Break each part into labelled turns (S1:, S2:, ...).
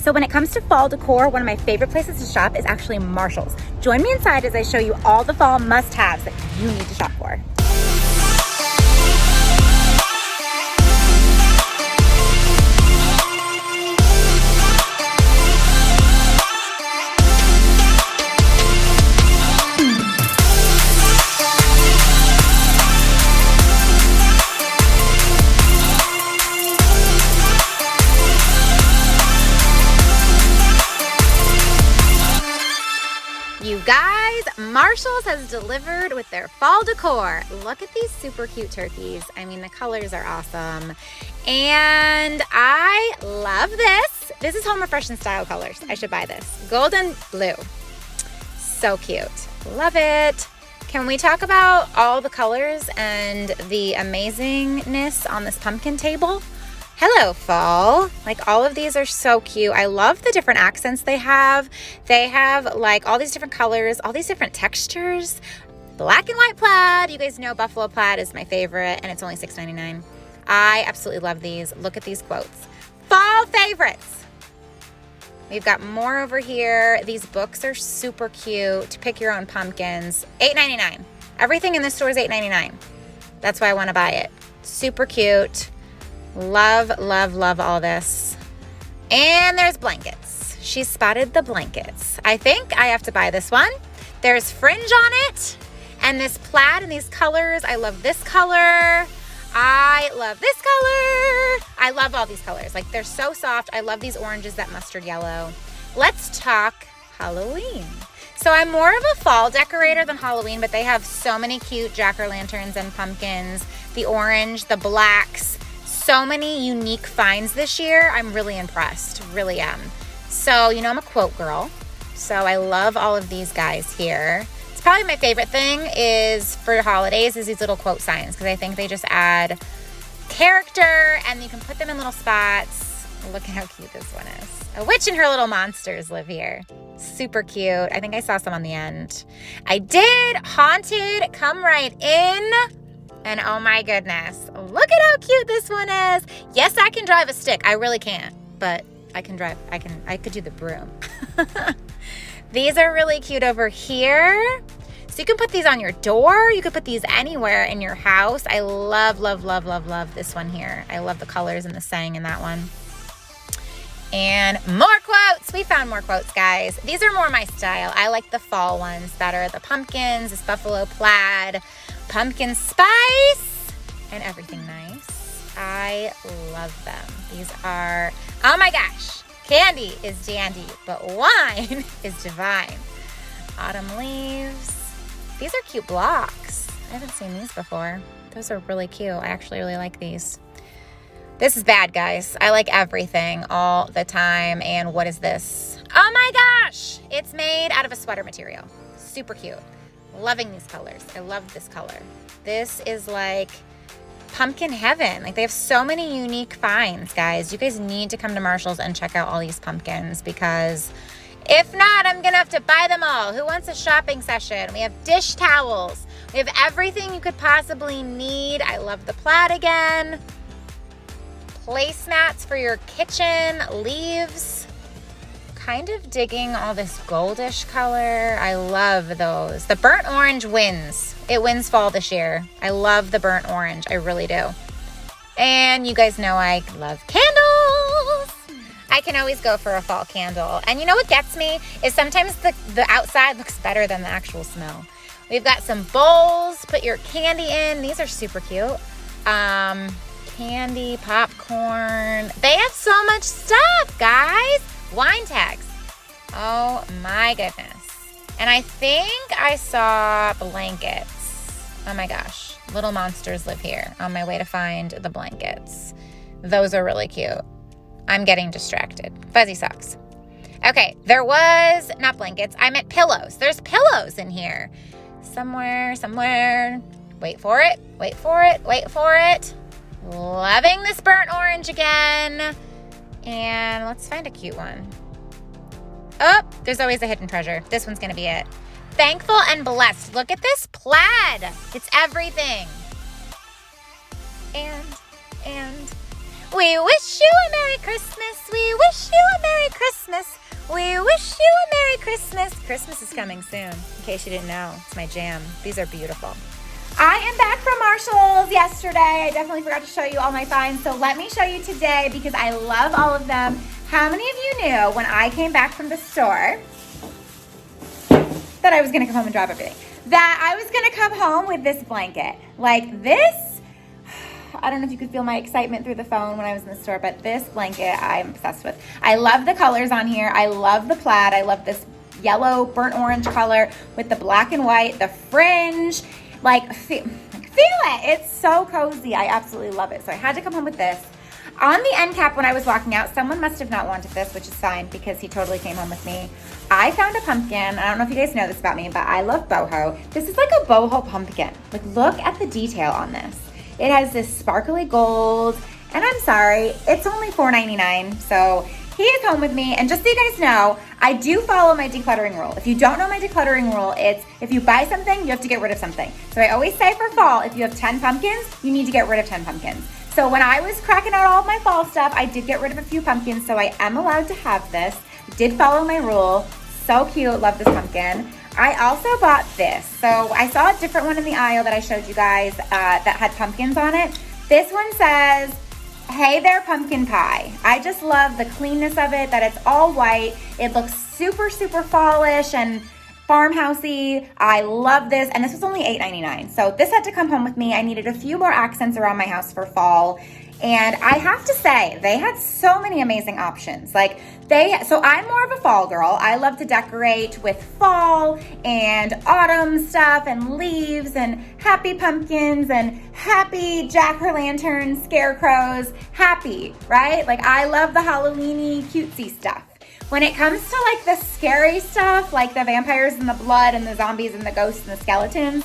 S1: So when it comes to fall decor, one of my favorite places to shop is actually Marshall's. Join me inside as I show you all the fall must-haves that you need to shop for. You guys, Marshall's has delivered with their fall decor. Look at these super cute turkeys. I mean, the colors are awesome. And I love this. This is Home Refreshin' style colors. I should buy this. Golden blue. So cute. Love it. Can we talk about all the colors and the amazingness on this pumpkin table? Hello, fall. Like, all of these are so cute. I love the different accents they have. They have like all these different colors, all these different textures. Black and white plaid. You guys know buffalo plaid is my favorite, and it's only $6.99. I absolutely love these. Look at these quotes. Fall favorites. We've got more over here. These books are super cute. Pick your own pumpkins. $8.99. Everything in this store is $8.99. That's why I want to buy it. Super cute. Love, love, love all this. And there's blankets. She spotted the blankets. I think I have to buy this one. There's fringe on it. And this plaid and these colors. I love this color. I love this color. I love all these colors. Like, they're so soft. I love these oranges, that mustard yellow. Let's talk Halloween. So I'm more of a fall decorator than Halloween, but they have so many cute jack-o'-lanterns and pumpkins. The orange, the blacks. So many unique finds this year. I'm really impressed, really am. So, you know, I'm a quote girl. So I love all of these guys here. It's probably my favorite thing is for holidays is these little quote signs, because I think they just add character and you can put them in little spots. Look at how cute this one is. A witch and her little monsters live here. Super cute. I think I saw some on the end. I did. Haunted, come right in. And oh my goodness, look at how cute this one is. Yes, I can drive a stick. I really can't, but I can drive, I could do the broom. These are really cute over here. So you can put these on your door. You could put these anywhere in your house. I love, love, love, love, love this one here. I love the colors and the saying in that one. And more quotes. We found more quotes, guys. These are more my style. I like the fall ones better. The pumpkins, this buffalo plaid, pumpkin spice, and everything nice. I love them. These are, oh my gosh, candy is dandy, but wine is divine. Autumn leaves. These are cute blocks. I haven't seen these before. Those are really cute. I actually really like these. This is bad, guys. I like everything all the time. And what is this? Oh my gosh! It's made out of a sweater material. Super cute. Loving these colors. I love this color. This is like pumpkin heaven. Like, they have so many unique finds, guys. You guys need to come to Marshall's and check out all these pumpkins, because if not, I'm gonna have to buy them all. Who wants a shopping session? We have dish towels. We have everything you could possibly need. I love the plaid again. Placemats for your kitchen, leaves. Kind of digging all this goldish color. I love those. The burnt orange wins. It wins fall this year. I love the burnt orange. I really do. And you guys know I love candles. I can always go for a fall candle. And you know what gets me is sometimes the outside looks better than the actual smell. We've got some bowls. Put your candy in. These are super cute. Candy, popcorn. They have so much stuff, guys. Wine tags. Oh my goodness. And I think I saw blankets. Oh my gosh. Little monsters live here. On my way to find the blankets. Those are really cute. I'm getting distracted. Fuzzy socks. Okay, there was, not blankets, I meant pillows. There's pillows in here. Somewhere. Wait for it. Loving this burnt orange again. And let's find a cute one. Oh, there's always a hidden treasure. This one's gonna be it. Thankful and blessed. Look at this plaid. It's everything. And we wish you a Merry Christmas. We wish you a Merry Christmas. Christmas. We wish you a Merry Christmas. Christmas is coming soon, in case you didn't know. It's my jam. These are beautiful. I am back from Marshall's yesterday. I definitely forgot to show you all my finds, so let me show you today because I love all of them. How many of you knew when I came back from the store that I was gonna come home and drop everything? That I was gonna come home with this blanket. Like this, I don't know if you could feel my excitement through the phone when I was in the store, but this blanket I'm obsessed with. I love the colors on here. I love the plaid. I love this yellow burnt orange color with the black and white, the fringe. Like, feel it. It's so cozy. I absolutely love it. So I had to come home with this. On the end cap when I was walking out, someone must have not wanted this, which is fine because he totally came home with me. I found a pumpkin. I don't know if you guys know this about me, but I love boho. This is like a boho pumpkin. Like, look at the detail on this. It has this sparkly gold, and I'm sorry, it's only $4.99. So he is home with me, and just so you guys know, I do follow my decluttering rule. If you don't know my decluttering rule, it's if you buy something, you have to get rid of something. So I always say for fall, if you have 10 pumpkins, you need to get rid of 10 pumpkins. So when I was cracking out all of my fall stuff, I did get rid of a few pumpkins, so I am allowed to have this. I did follow my rule. So cute, love this pumpkin. I also bought this. So I saw a different one in the aisle that I showed you guys that had pumpkins on it. This one says, "Hey there, pumpkin pie." I just love the cleanness of it, that it's all white. It looks super, super fallish and farmhousey. I love this, and this was only $8.99. So this had to come home with me. I needed a few more accents around my house for fall. And I have to say, they had so many amazing options. So I'm more of a fall girl. I love to decorate with fall and autumn stuff and leaves and happy pumpkins and happy jack-o'-lantern scarecrows. Happy, right? Like, I love the Halloween-y cutesy stuff. When it comes to like the scary stuff, like the vampires and the blood and the zombies and the ghosts and the skeletons,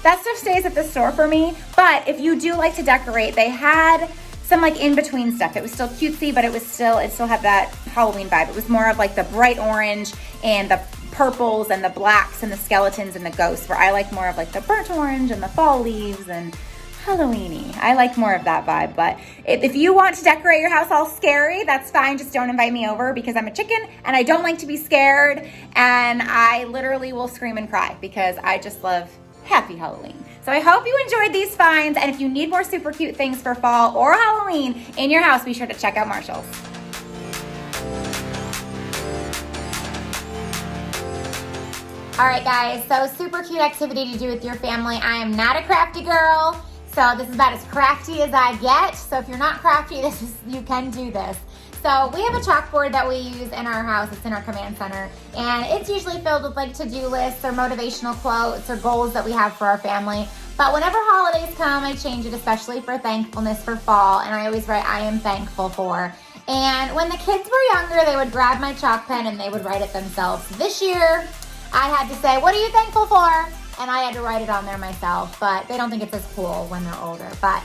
S1: that stuff stays at the store for me. But if you do like to decorate, they had some like in-between stuff. It was still cutesy, but it still had that Halloween vibe. It was more of like the bright orange and the purples and the blacks and the skeletons and the ghosts, where I like more of like the burnt orange and the fall leaves and Halloween-y. I like more of that vibe. But if you want to decorate your house all scary, that's fine. Just don't invite me over because I'm a chicken and I don't like to be scared. And I literally will scream and cry because I just love happy Halloween. So I hope you enjoyed these finds, and if you need more super cute things for fall or Halloween in your house, be sure to check out Marshall's. All right, guys, so super cute activity to do with your family. I am not a crafty girl, so this is about as crafty as I get. So if you're not crafty, you can do this. So we have a chalkboard that we use in our house. It's in our command center, and it's usually filled with like to-do lists or motivational quotes or goals that we have for our family. But whenever holidays come, I change it, especially for thankfulness for fall, and I always write, "I am thankful for." And when the kids were younger, they would grab my chalk pen and they would write it themselves. This year, I had to say, "What are you thankful for?" And I had to write it on there myself, but they don't think it's as cool when they're older. But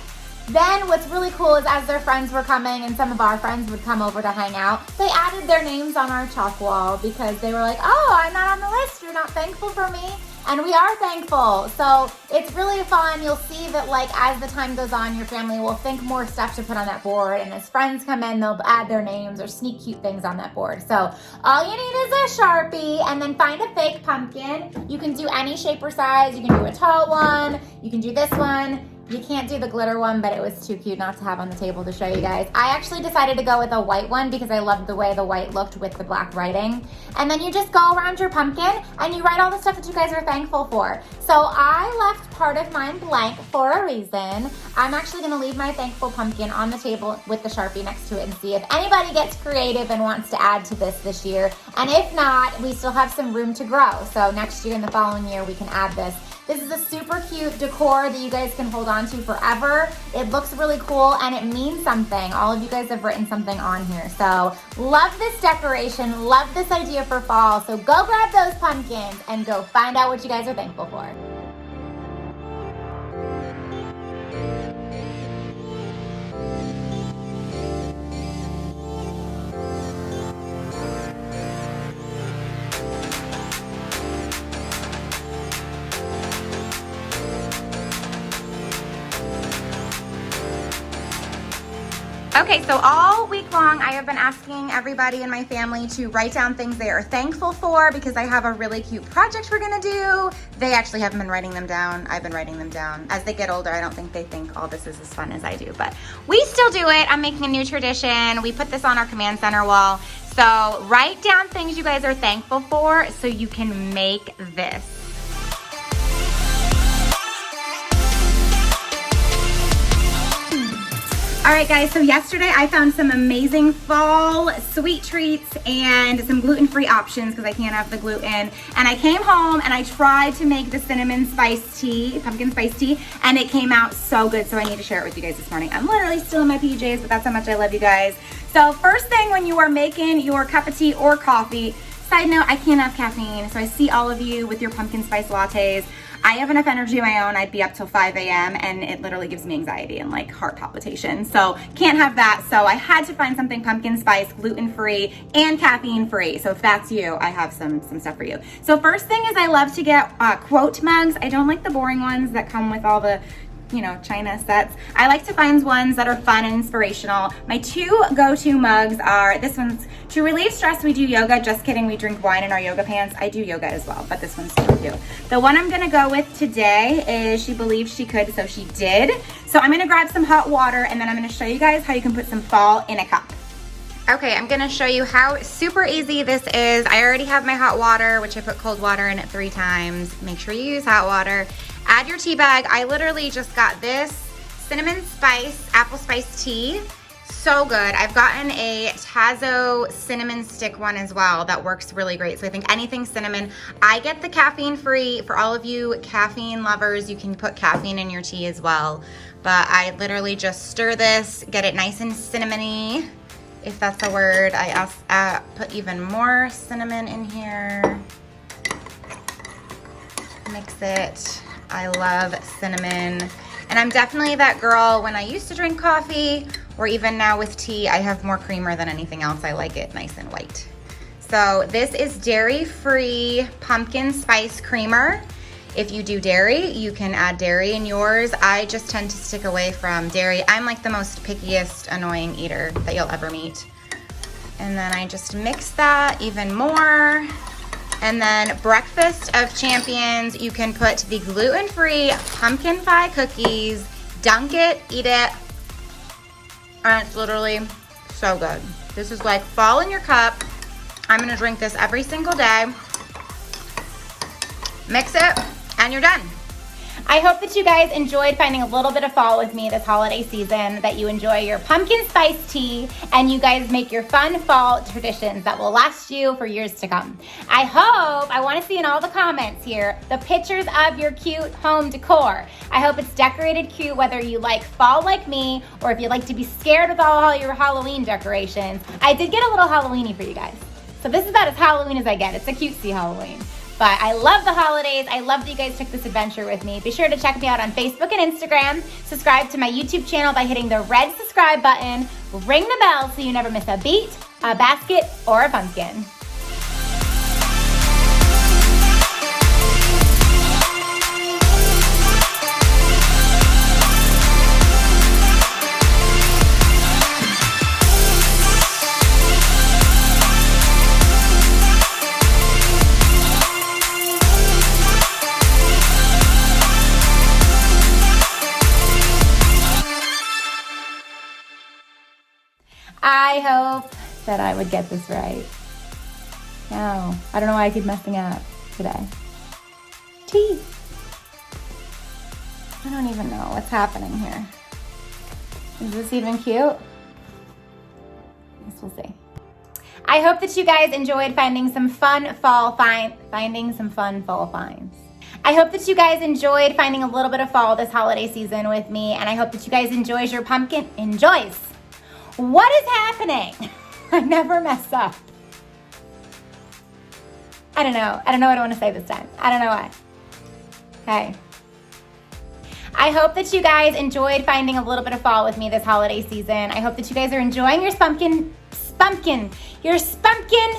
S1: then what's really cool is as their friends were coming and some of our friends would come over to hang out, they added their names on our chalk wall because they were like, "Oh, I'm not on the list. You're not thankful for me." And we are thankful. So it's really fun. You'll see that like as the time goes on, your family will think more stuff to put on that board. And as friends come in, they'll add their names or sneak cute things on that board. So all you need is a Sharpie and then find a fake pumpkin. You can do any shape or size. You can do a tall one. You can do this one. You can't do the glitter one, but it was too cute not to have on the table to show you guys. I actually decided to go with a white one because I loved the way the white looked with the black writing. And then you just go around your pumpkin and you write all the stuff that you guys are thankful for. So I left part of mine blank for a reason. I'm actually gonna leave my thankful pumpkin on the table with the Sharpie next to it and see if anybody gets creative and wants to add to this year. And if not, we still have some room to grow. So next year and the following year, we can add this. This is a super cute decor that you guys can hold on to forever. It looks really cool and it means something. All of you guys have written something on here. So love this decoration, love this idea for fall. So go grab those pumpkins and go find out what you guys are thankful for. Okay, so all week long, I have been asking everybody in my family to write down things they are thankful for because I have a really cute project we're gonna do. They actually haven't been writing them down. I've been writing them down. As they get older, I don't think they think all this is as fun as I do, but we still do it. I'm making a new tradition. We put this on our command center wall. So write down things you guys are thankful for so you can make this. All right guys, so yesterday I found some amazing fall sweet treats and some gluten-free options because I can't have the gluten. And I came home and I tried to make the cinnamon spice tea, pumpkin spice tea, and it came out so good. So I need to share it with you guys this morning. I'm literally still in my PJs, but that's how much I love you guys. So first thing when you are making your cup of tea or coffee, side note, I can't have caffeine. So I see all of you with your pumpkin spice lattes. I have enough energy of my own. I'd be up till 5 a.m. and it literally gives me anxiety and like heart palpitations. So can't have that. So I had to find something pumpkin spice, gluten-free, and caffeine-free. So if that's you, I have some stuff for you. So first thing is I love to get quote mugs. I don't like the boring ones that come with all the, you know, China sets. I like to find ones that are fun and inspirational. My two go-to mugs are, this one's to relieve stress, we do yoga. Just kidding, we drink wine in our yoga pants. I do yoga as well, but this one's super cute. The one I'm gonna go with today is she believed she could, so she did. So I'm gonna grab some hot water and then I'm gonna show you guys how you can put some fall in a cup. Okay, I'm gonna show you how super easy this is. I already have my hot water, which I put cold water in it 3 times. Make sure you use hot water. Add your tea bag. I literally just got this cinnamon spice, apple spice tea. So good. I've gotten a Tazo cinnamon stick one as well that works really great. So I think anything cinnamon. I get the caffeine free. For all of you caffeine lovers, you can put caffeine in your tea as well. But I literally just stir this, get it nice and cinnamony, if that's a word. I put even more cinnamon in here. Mix it. I love cinnamon. And I'm definitely that girl, when I used to drink coffee, or even now with tea, I have more creamer than anything else. I like it nice and white. So this is dairy-free pumpkin spice creamer. If you do dairy, you can add dairy in yours. I just tend to stick away from dairy. I'm like the most pickiest, annoying eater that you'll ever meet. And then I just mix that even more. And then Breakfast of Champions, you can put the gluten-free pumpkin pie cookies, dunk it, eat it, and it's literally so good. This is like fall in your cup. I'm gonna drink this every single day. Mix it, and you're done. I hope that you guys enjoyed finding a little bit of fall with me this holiday season, that you enjoy your pumpkin spice tea, and you guys make your fun fall traditions that will last you for years to come. I want to see in all the comments here the pictures of your cute home decor. I hope it's decorated cute, whether you like fall like me, or if you like to be scared with all your Halloween decorations. I did get a little Halloween-y for you guys. So this is about as Halloween as I get. It's a cutesy Halloween. But I love the holidays. I love that you guys took this adventure with me. Be sure to check me out on Facebook and Instagram. Subscribe to my YouTube channel by hitting the red subscribe button. Ring the bell so you never miss a beat, a basket, or a pumpkin. I hope that I would get this right. No, I don't know why I keep messing up today. Tea. I don't even know what's happening here. Is this even cute? I guess we'll see. I hope that you guys enjoyed finding some fun fall finds. I hope that you guys enjoyed finding a little bit of fall this holiday season with me, and I hope that you guys enjoys your pumpkin. Enjoys. What is happening? I never mess up. I don't know what I want to say this time. I don't know why. Okay. I hope that you guys enjoyed finding a little bit of fall with me this holiday season. I hope that you guys are enjoying your spunkin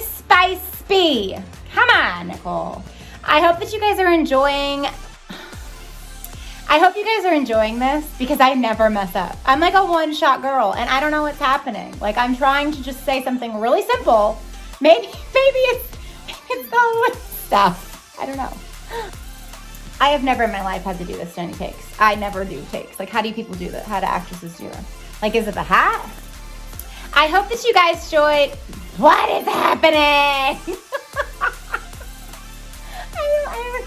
S1: spice bee. Come on, Nicole. I hope that you guys are enjoying I hope you guys are enjoying this because I never mess up. I'm like a one-shot girl and I don't know what's happening. Like I'm trying to just say something really simple. Maybe it's the stuff. I don't know. I have never in my life had to do this to any takes. I never do takes. Like how do people do that? How do actresses do it? Like is it the hat? I hope that you guys enjoyed. What is happening? I